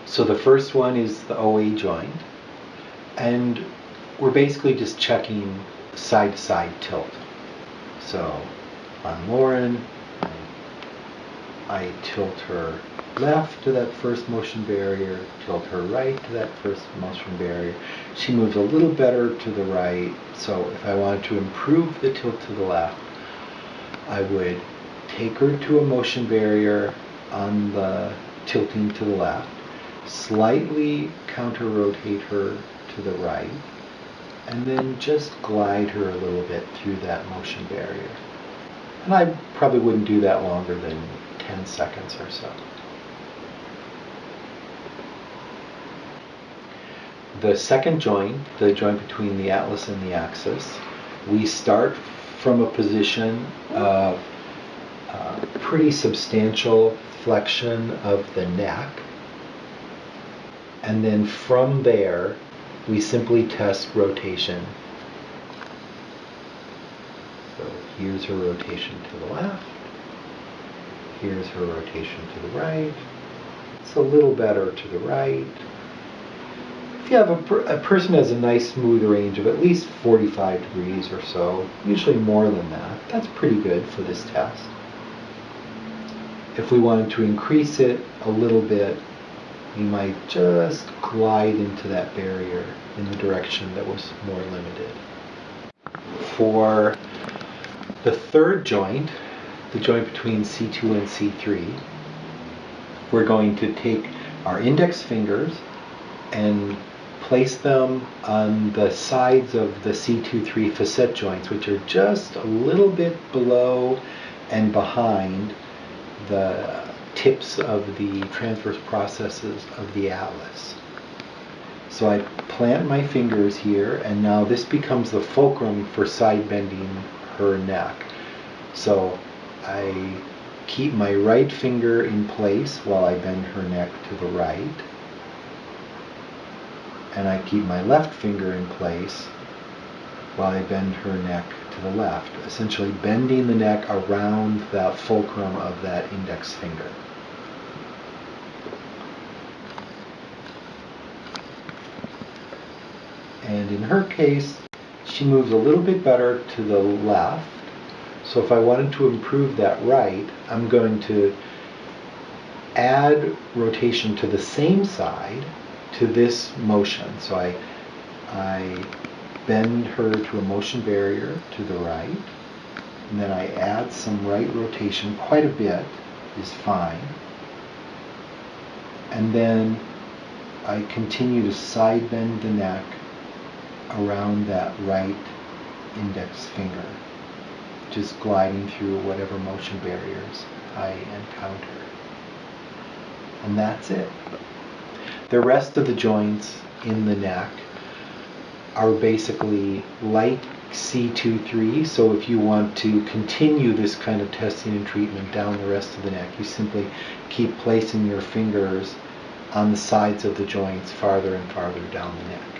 So the first one is the OA joint, and we're basically just checking side-to-side tilt. So on Lauren, I tilt her left to that first motion barrier, tilt her right to that first motion barrier. She moves a little better to the right, so if I wanted to improve the tilt to the left, I would take her to a motion barrier on the tilting to the left, slightly counter-rotate her to the right, and then just glide her a little bit through that motion barrier. And I probably wouldn't do that longer than 10 seconds or so. The second joint, the joint between the atlas and the axis, we start from a position of pretty substantial flexion of the neck, and then from there we simply test rotation. So here's her rotation to the left, here's her rotation to the right. It's a little better to the right. If you have a person has a nice smooth range of at least 45 degrees or so, usually more than that, that's pretty good for this test. If we wanted to increase it a little bit, we might just glide into that barrier in the direction that was more limited. For the third joint, the joint between C2 and C3, we're going to take our index fingers and place them on the sides of the C2-3 facet joints, which are just a little bit below and behind the tips of the transverse processes of the atlas. So I plant my fingers here, and now this becomes the fulcrum for side bending her neck. So I keep my right finger in place while I bend her neck to the right, and I keep my left finger in place while I bend her neck to the left, essentially bending the neck around that fulcrum of that index finger. And in her case, she moves a little bit better to the left. So if I wanted to improve that right, I'm going to add rotation to the same side to this motion. So I bend her to a motion barrier to the right, and then I add some right rotation, quite a bit is fine. And then I continue to side bend the neck around that right index finger, just gliding through whatever motion barriers I encounter. And that's it. The rest of the joints in the neck are basically like C2-3, so if you want to continue this kind of testing and treatment down the rest of the neck, you simply keep placing your fingers on the sides of the joints farther and farther down the neck.